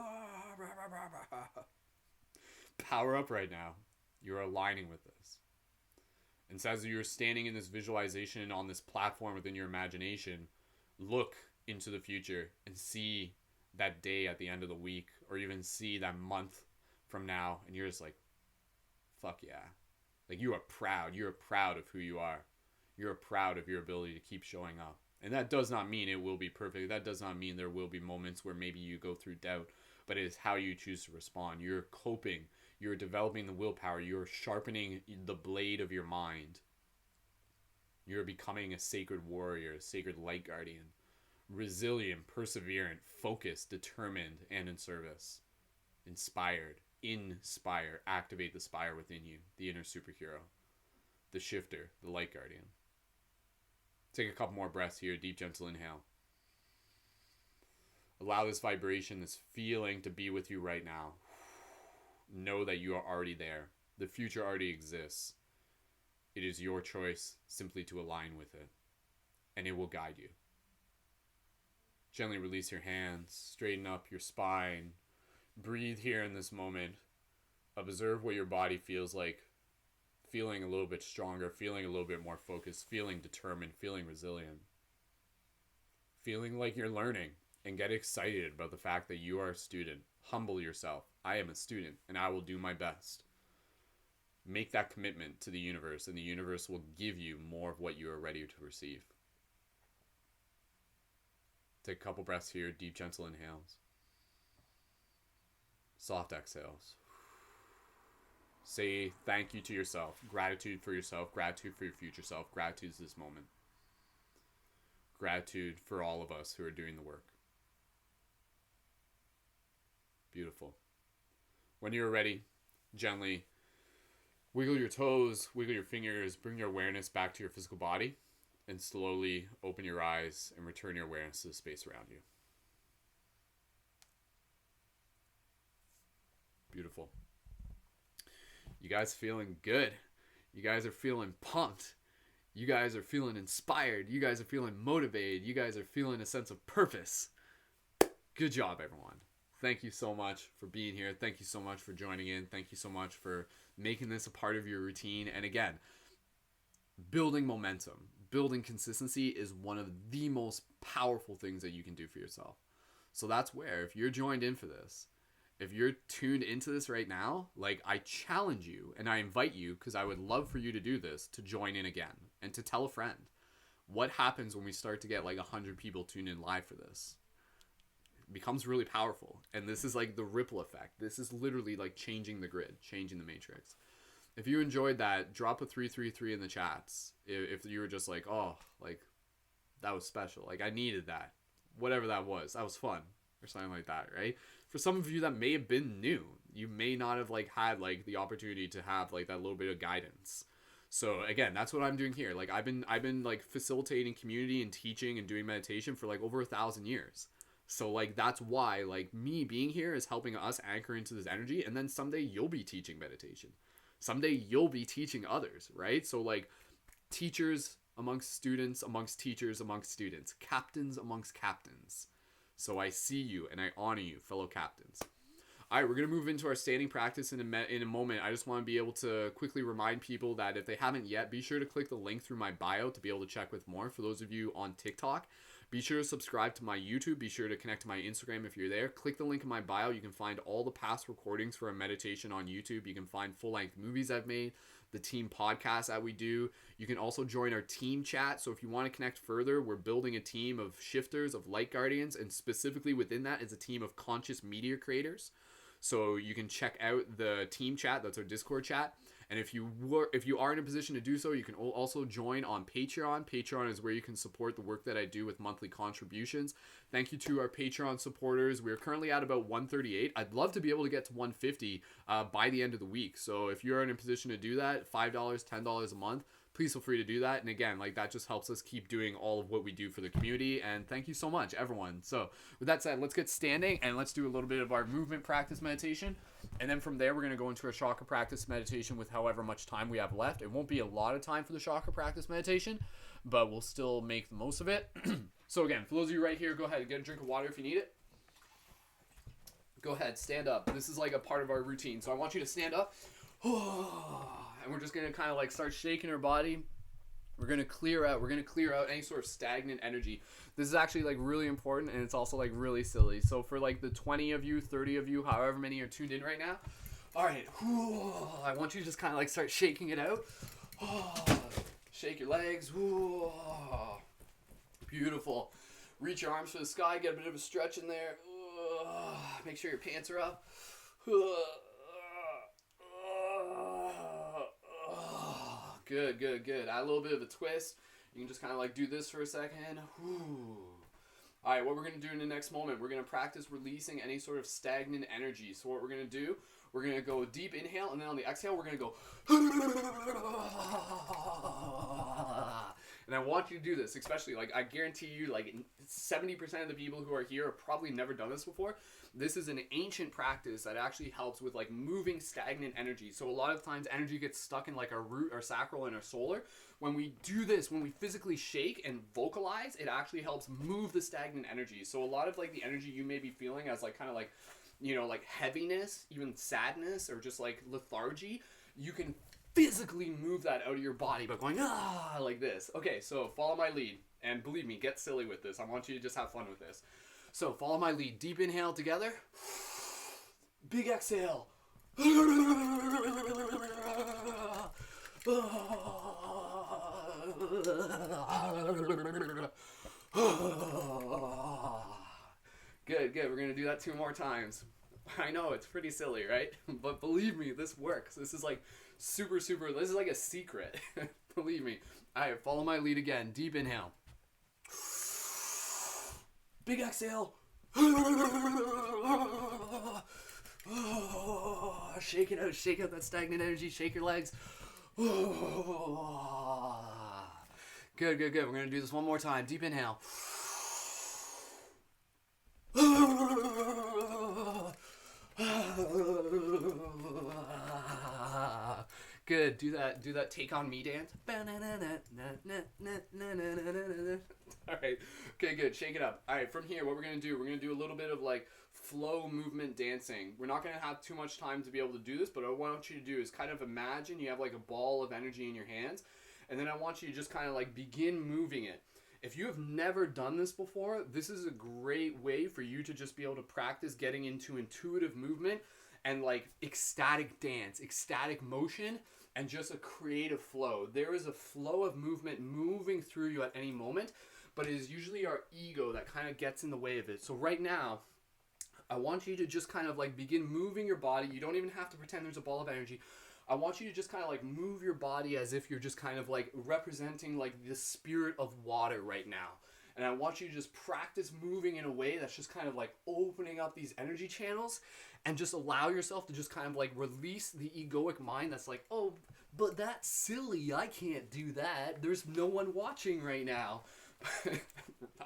Power up right now. You're aligning with this. And so as you're standing in this visualization on this platform within your imagination, look into the future and see that day at the end of the week, or even see that month from now, and you're just like, fuck yeah. Like, you are proud. You're proud of who you are. You're proud of your ability to keep showing up. And that does not mean it will be perfect. That does not mean there will be moments where maybe you go through doubt, but it is how you choose to respond. You're coping. You're developing the willpower. You're sharpening the blade of your mind. You're becoming a sacred warrior, a sacred light guardian. Resilient, perseverant, focused, determined, and in service. Inspired. Inspire. Activate the spire within you. The inner superhero. The shifter. The light guardian. Take a couple more breaths here. Deep, gentle inhale. Allow this vibration, this feeling to be with you right now. Know that you are already there. The future already exists. It is your choice simply to align with it. And it will guide you. Gently release your hands. Straighten up your spine. Breathe here in this moment. Observe what your body feels like. Feeling a little bit stronger. Feeling a little bit more focused. Feeling determined. Feeling resilient. Feeling like you're learning. And get excited about the fact that you are a student. Humble yourself. I am a student and I will do my best. Make that commitment to the universe, and the universe will give you more of what you are ready to receive. Take a couple breaths here. Deep, gentle inhales. Soft exhales. Say thank you to yourself. Gratitude for yourself. Gratitude for your future self. Gratitude to this moment. Gratitude for all of us who are doing the work. Beautiful. When you're ready, gently wiggle your toes, wiggle your fingers, bring your awareness back to your physical body, and slowly open your eyes and return your awareness to the space around you. Beautiful. You guys feeling good. You guys are feeling pumped. You guys are feeling inspired. You guys are feeling motivated. You guys are feeling a sense of purpose. Good job, everyone. Thank you so much for being here. Thank you so much for joining in. Thank you so much for making this a part of your routine. And again, building momentum, building consistency is one of the most powerful things that you can do for yourself. So that's where, if you're joined in for this, if you're tuned into this right now, like, I challenge you and I invite you, because I would love for you to do this, to join in again and to tell a friend. What happens when we start to get like 100 people tuned in live for this? Becomes really powerful, and this is like the ripple effect. This is literally like changing the grid, changing the matrix. If you enjoyed that, drop a 333 in the chats. If you were just like, oh, like, that was special, like, I needed that, whatever that was fun, or something like that, right? For some of you that may have been new, you may not have like had like the opportunity to have like that little bit of guidance. So again, that's what I'm doing here. Like, I've been like facilitating community and teaching and doing meditation for like over 1,000 years. So, like, that's why, like, me being here is helping us anchor into this energy. And then someday you'll be teaching meditation. Someday you'll be teaching others, right? So, like, teachers amongst students, amongst teachers, amongst students, captains amongst captains. So I see you and I honor you, fellow captains. All right, we're going to move into our standing practice in a moment. I just want to be able to quickly remind people that if they haven't yet, be sure to click the link through my bio to be able to check with more. For those of you on TikTok, be sure to subscribe to my YouTube. Be sure to connect to my Instagram if you're there. Click the link in my bio. You can find all the past recordings for a meditation on YouTube. You can find full-length movies I've made, the team podcast that we do. You can also join our team chat. So if you want to connect further, we're building a team of shifters, of light guardians, and specifically within that is a team of conscious media creators. So you can check out the team chat. That's our Discord chat. And if you are in a position to do so, you can also join on Patreon. Patreon is where you can support the work that I do with monthly contributions. Thank you to our Patreon supporters. We're currently at about 138. I'd love to be able to get to 150 by the end of the week. So if you're in a position to do that, $5, $10 a month, please feel free to do that. And again, like, that just helps us keep doing all of what we do for the community. And thank you so much, everyone. So with that said, let's get standing and let's do a little bit of our movement practice meditation. And then from there, we're going to go into a chakra practice meditation with however much time we have left. It won't be a lot of time for the chakra practice meditation, but we'll still make the most of it. So again, for those of you right here, go ahead and get a drink of water if you need it. Go ahead, stand up. This is like a part of our routine. So I want you to stand up. And we're just going to kind of like start shaking our body. We're going to clear out any sort of stagnant energy. This is actually like really important, and it's also like really silly. So for like the 20 of you, 30 of you, however many are tuned in right now, all right, I want you to just kind of like start shaking it out. Shake your legs. Beautiful. Reach your arms for the sky, get a bit of a stretch in there. Make sure your pants are up. Good, good, good. Add a little bit of a twist. You can just kind of like do this for a second. All right, what we're going to do in the next moment, we're going to practice releasing any sort of stagnant energy. So what we're going to do, we're going to go deep inhale, and then on the exhale, we're going to go. And I want you to do this, especially, like, I guarantee you, like, 70% of the people who are here have probably never done this before. This is an ancient practice that actually helps with, like, moving stagnant energy. So a lot of times energy gets stuck in, like, our root, our sacral, and our solar. When we do this, when we physically shake and vocalize, it actually helps move the stagnant energy. So a lot of, like, the energy you may be feeling as, like, kind of, like, you know, like, heaviness, even sadness, or just, like, lethargy, you can physically move that out of your body by going, like this. Okay, so follow my lead. And believe me, get silly with this. I want you to just have fun with this. So follow my lead. Deep inhale together. Big exhale. Good, good. We're going to do that 2 more times. I know, it's pretty silly, right? But believe me, this works. This is like super, this is like a secret. Believe me. All right, follow my lead again. Deep inhale. Big exhale. Shake it out. Shake out that stagnant energy. Shake your legs. Good, good, good. We're going to do this one more time. Deep inhale. Good. Do that take on me dance. All right. Okay, good. Shake it up. All right, from here, what we're going to do, we're going to do a little bit of like flow movement dancing. We're not going to have too much time to be able to do this, but what I want you to do is kind of imagine you have like a ball of energy in your hands, and then I want you to just kind of like begin moving it. If you have never done this before, this is a great way for you to just be able to practice getting into intuitive movement and like ecstatic dance, ecstatic motion, and just a creative flow. There is a flow of movement moving through you at any moment, but it is usually our ego that kind of gets in the way of it. So right now, I want you to just kind of like begin moving your body. You don't even have to pretend there's a ball of energy. I want you to just kind of like move your body as if you're just kind of like representing like the spirit of water right now. And I want you to just practice moving in a way that's just kind of like opening up these energy channels and just allow yourself to just kind of like release the egoic mind that's like, oh, but that's silly. I can't do that. There's no one watching right now.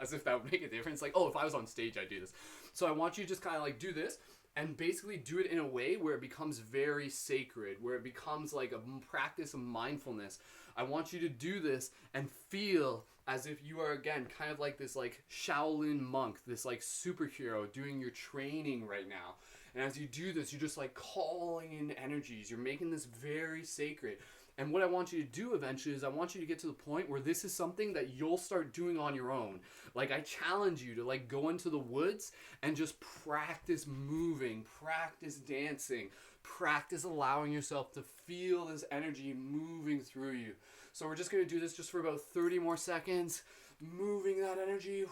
As if that would make a difference. Like, oh, if I was on stage, I'd do this. So I want you to just kind of like do this and basically do it in a way where it becomes very sacred, where it becomes like a practice of mindfulness. I want you to do this and feel as if you are, again, kind of like this like Shaolin monk, this like superhero doing your training right now. And as you do this, you're just like calling in energies. You're making this very sacred. And what I want you to do eventually is I want you to get to the point where this is something that you'll start doing on your own. Like, I challenge you to like go into the woods and just practice moving, practice dancing, practice allowing yourself to feel this energy moving through you. So we're just going to do this just for about 30 more seconds, moving that energy.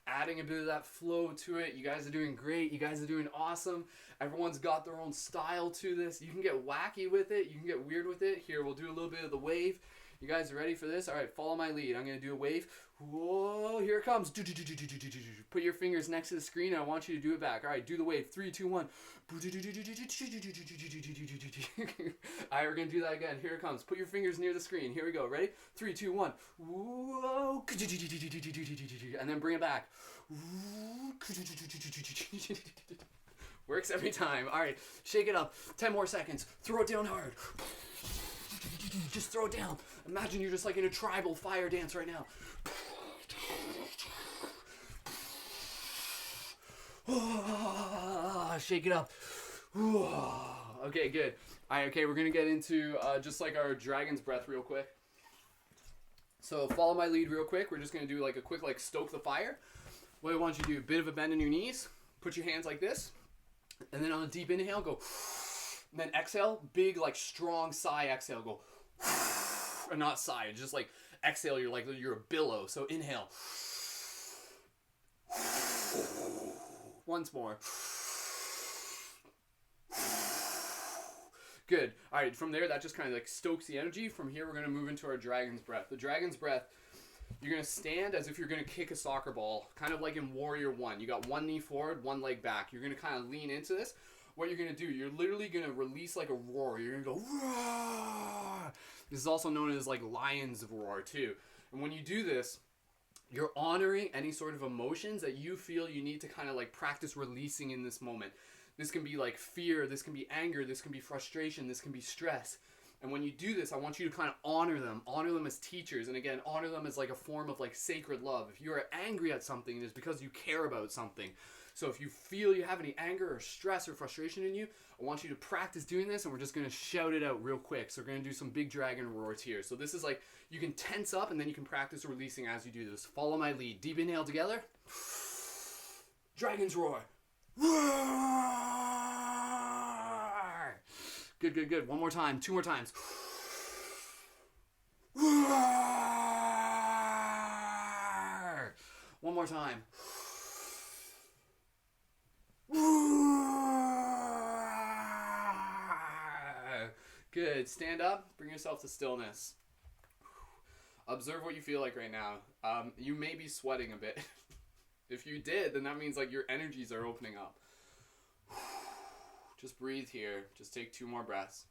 Adding a bit of that flow to it. You guys are doing great. You guys are doing awesome. Everyone's got their own style to this. You can get wacky with it. You can get weird with it. Here, we'll do a little bit of the wave. You guys are ready for this? All right, follow my lead. I'm going to do a wave. Whoa, here it comes. Put your fingers next to the screen, and I want you to do it back. All right, do the wave. 3, 2, 1. All right, we're going to do that again. Here it comes. Put your fingers near the screen. Here we go. Ready? 3, 2, 1. Whoa. And then bring it back. Works every time. All right, shake it up. 10 more seconds. Throw it down hard. Just throw it down. Imagine you're just like in a tribal fire dance right now. Shake it up. Okay, good. All right, okay, we're going to get into just like our dragon's breath real quick. So follow my lead real quick. We're just going to do like a quick like stoke the fire. What I want you to do, a bit of a bend in your knees. Put your hands like this. And then on a deep inhale, go. And then exhale, big like strong sigh exhale, go. Or not sigh, just like exhale, you're a billow. So inhale. Once more. Good. All right, from there, that just kind of like stokes the energy. From here, we're going to move into our dragon's breath. The dragon's breath, you're going to stand as if you're going to kick a soccer ball, kind of like in Warrior 1. You got one knee forward, one leg back. You're going to kind of lean into this. What you're going to do, you're literally going to release like a roar. You're going to go, roar. This is also known as like lion's roar too. And when you do this, you're honoring any sort of emotions that you feel you need to kind of like practice releasing in this moment. This can be like fear, this can be anger, this can be frustration, this can be stress. And when you do this, I want you to kind of honor them as teachers. And again, honor them as like a form of like sacred love. If you are angry at something, it is because you care about something. So if you feel you have any anger or stress or frustration in you, I want you to practice doing this, and we're just going to shout it out real quick. So we're going to do some big dragon roars here. So this is like, you can tense up and then you can practice releasing as you do this. Follow my lead. Deep inhale together. Dragon's roar. Good, good, good. One more time. Two more times. One more time. Good. Stand up. Bring yourself to stillness. Observe what you feel like right now. You may be sweating a bit. If you did, then that means like your energies are opening up. Just breathe here. Just take 2 more breaths.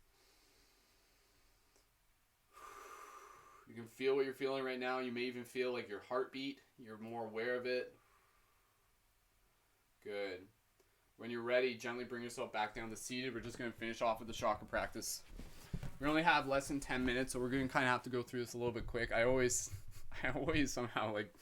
You can feel what you're feeling right now. You may even feel like your heartbeat. You're more aware of it. Good. When you're ready, gently bring yourself back down to seated. We're just going to finish off with the chakra practice. We only have less than 10 minutes, so we're going to kind of have to go through this a little bit quick. I always somehow like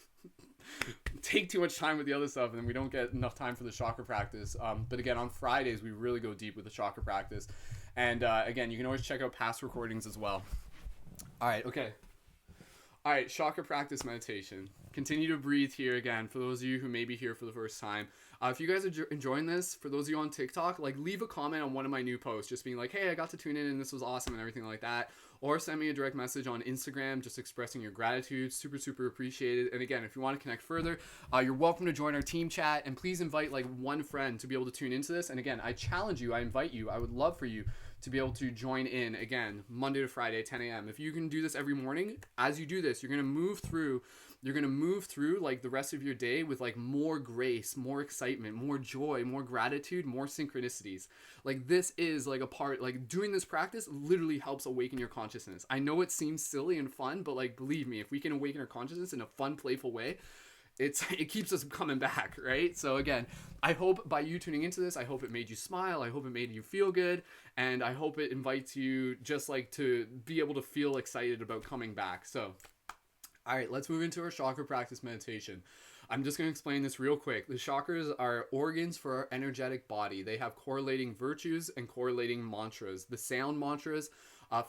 take too much time with the other stuff, and then we don't get enough time for the chakra practice. But again, on Fridays, we really go deep with the chakra practice. And again, you can always check out past recordings as well. All right, okay. All right, chakra practice meditation. Continue to breathe here again. For those of you who may be here for the first time, if you guys are enjoying this, for those of you on TikTok, like leave a comment on one of my new posts, just being like, hey, I got to tune in and this was awesome and everything like that. Or send me a direct message on Instagram, just expressing your gratitude. Super, super appreciated. And again, if you want to connect further, you're welcome to join our team chat. And please invite like one friend to be able to tune into this. And again, I challenge you, I invite you, I would love for you to be able to join in again, Monday to Friday, 10 a.m. If you can do this every morning, as you do this, you're going to move through like the rest of your day with like more grace, more excitement, more joy, more gratitude, more synchronicities. Like this is like a part, like doing this practice literally helps awaken your consciousness. I know it seems silly and fun, but like, believe me, if we can awaken our consciousness in a fun, playful way, it keeps us coming back, right? So again, I hope by you tuning into this, I hope it made you smile. I hope it made you feel good. And I hope it invites you just like to be able to feel excited about coming back. So, all right, let's move into our chakra practice meditation. I'm just going to explain this real quick. The chakras are organs for our energetic body. They have correlating virtues and correlating mantras. The sound mantras,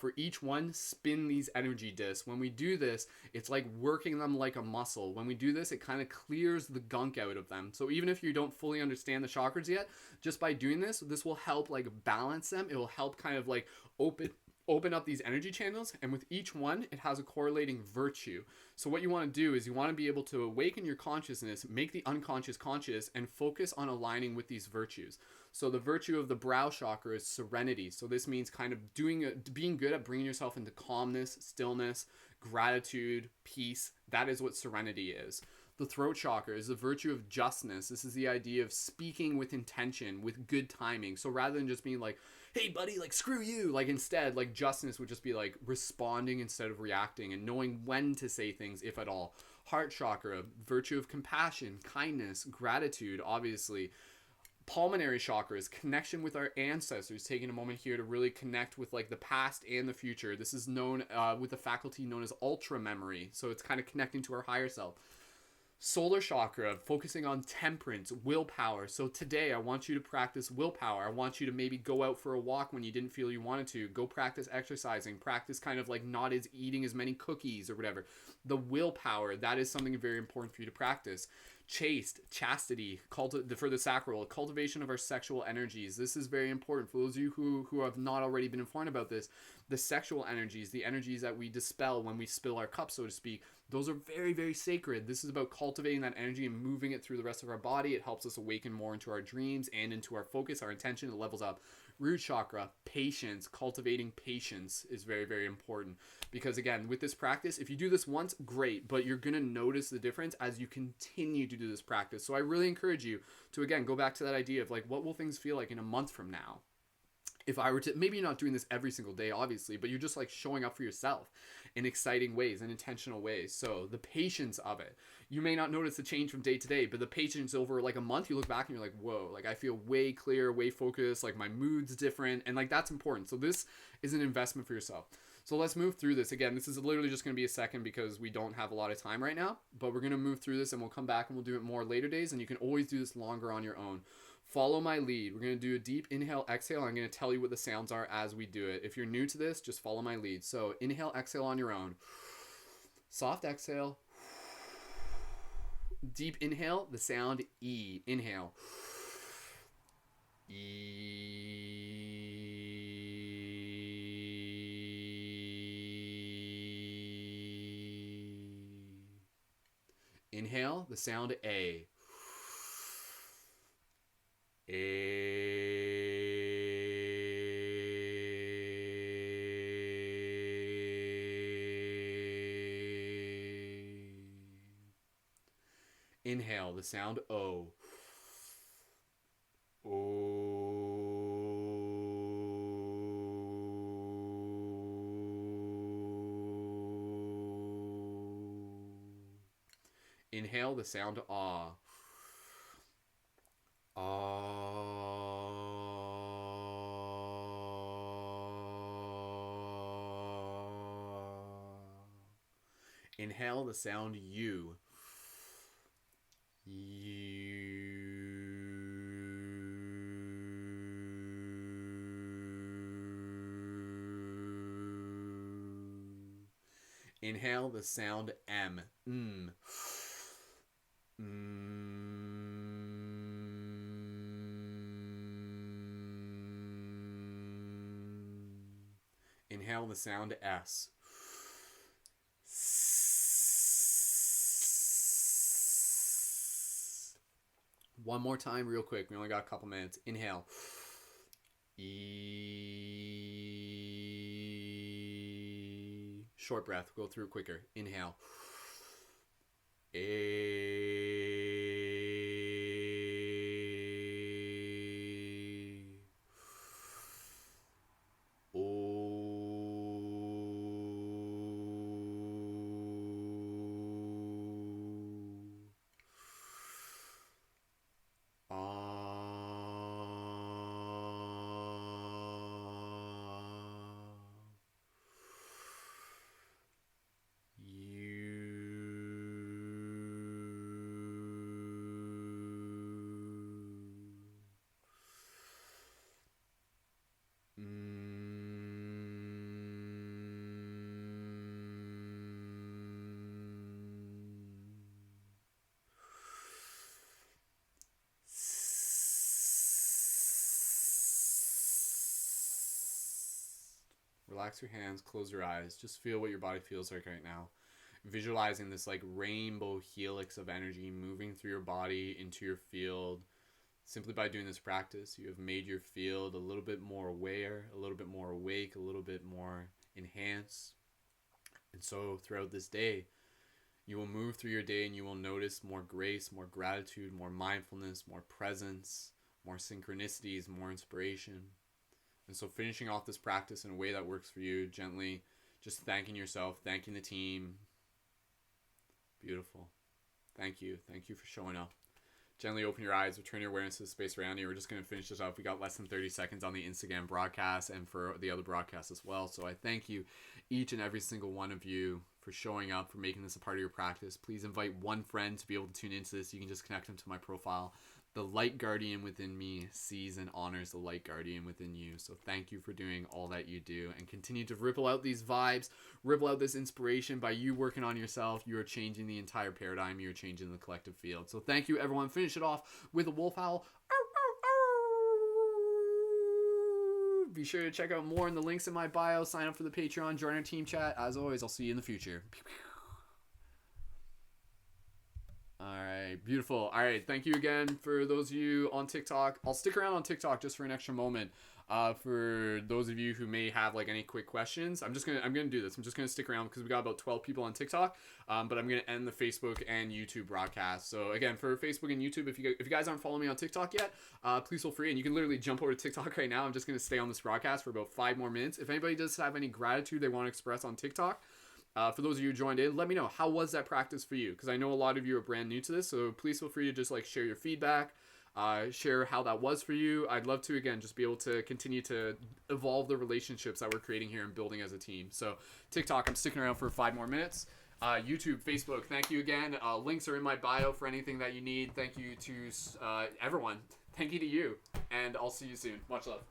for each one, spin these energy discs. When we do this, it's like working them like a muscle. When we do this, it kind of clears the gunk out of them. So even if you don't fully understand the chakras yet, just by doing this will help like balance them. It will help kind of like open up these energy channels, and with each one it has a correlating virtue. So what you want to do is you want to be able to awaken your consciousness, make the unconscious conscious, and focus on aligning with these virtues. So the virtue of the brow chakra is serenity. So this means kind of being good at bringing yourself into calmness, stillness, gratitude, peace. That is what serenity is. The throat chakra is the virtue of justness. This is the idea of speaking with intention, with good timing. So rather than just being like, hey buddy, like screw you, like instead, like justness would just be like responding instead of reacting and knowing when to say things, if at all. Heart chakra, virtue of compassion, kindness, gratitude, obviously. Pulmonary chakra is connection with our ancestors, taking a moment here to really connect with like the past and the future. This is known with the faculty known as ultra memory. So it's kind of connecting to our higher self. Solar chakra, focusing on temperance, willpower. So today I want you to practice willpower. I want you to maybe go out for a walk when you didn't feel you wanted to. Go practice exercising. Practice kind of like not as eating as many cookies or whatever. The willpower, that is something very important for you to practice. Chaste, chastity, for the sacral, cultivation of our sexual energies. This is very important for those of you who have not already been informed about this. The sexual energies, the energies that we dispel when we spill our cup, so to speak, those are very, very sacred. This is about cultivating that energy and moving it through the rest of our body. It helps us awaken more into our dreams and into our focus, our intention. It levels up. Root chakra, patience, cultivating patience is very, very important. Because again, with this practice, if you do this once, great, but you're going to notice the difference as you continue to do this practice. So I really encourage you to, again, go back to that idea of like, what will things feel like in a month from now? If I were to, maybe you're not doing this every single day, obviously, but you're just like showing up for yourself in exciting ways, in intentional ways. So the patience of it, you may not notice the change from day to day, but the patience over like a month, you look back and you're like, whoa, like I feel way clear, way focused, like my mood's different. And like, that's important. So this is an investment for yourself. So let's move through this. Again, this is literally just going to be a second because we don't have a lot of time right now, but we're going to move through this and we'll come back and we'll do it more later days. And you can always do this longer on your own. Follow my lead. We're going to do a deep inhale, exhale. I'm going to tell you what the sounds are as we do it. If you're new to this, just follow my lead. So inhale, exhale on your own. Soft exhale. Deep inhale, the sound E. Inhale. E. Inhale, the sound A. Inhale, the sound O. Inhale, the sound Ah. Inhale, the sound U. Inhale, the sound M. Inhale, the sound S. One more time real quick. We only got a couple minutes. Inhale. E. Short breath. Go through it quicker. Inhale. Relax your hands, close your eyes. Just feel what your body feels like right now. Visualizing this like rainbow helix of energy moving through your body into your field. Simply by doing this practice, you have made your field a little bit more aware, a little bit more awake, a little bit more enhanced. And so throughout this day, you will move through your day and you will notice more grace, more gratitude, more mindfulness, more presence, more synchronicities, more inspiration. And so finishing off this practice in a way that works for you, gently just thanking yourself, thanking the team. Beautiful. Thank you. Thank you for showing up. Gently open your eyes, return your awareness to the space around you. We're just going to finish this up. We got less than 30 seconds on the Instagram broadcast and for the other broadcasts as well. So I thank you, each and every single one of you, for showing up, for making this a part of your practice. Please invite one friend to be able to tune into this. You can just connect them to my profile. The light guardian within me sees and honors the light guardian within you. So thank you for doing all that you do, and continue to ripple out these vibes, ripple out this inspiration. By you working on yourself, you are changing the entire paradigm. You are changing the collective field. So thank you, everyone. Finish it off with a wolf howl. Be sure to check out more in the links in my bio. Sign up for the Patreon. Join our team chat. As always, I'll see you in the future. Alright, beautiful. Alright, thank you again for those of you on TikTok. I'll stick around on TikTok just for an extra moment. For those of you who may have like any quick questions, I'm gonna do this. I'm just gonna stick around because we got about 12 people on TikTok. But I'm gonna end the Facebook and YouTube broadcast. So again, for Facebook and YouTube, if you guys aren't following me on TikTok yet, please feel free, and you can literally jump over to TikTok right now. I'm just gonna stay on this broadcast for about 5 more minutes. If anybody does have any gratitude they want to express on TikTok, for those of you who joined in, let me know, how was that practice for you? Because I know a lot of you are brand new to this, so please feel free to just like share your feedback, share how that was for you. I'd love to, again, just be able to continue to evolve the relationships that we're creating here and building as a team. So TikTok, I'm sticking around for 5 more minutes. YouTube, Facebook, thank you again. Links are in my bio for anything that you need. Thank you to everyone. Thank you to you, and I'll see you soon. Much love.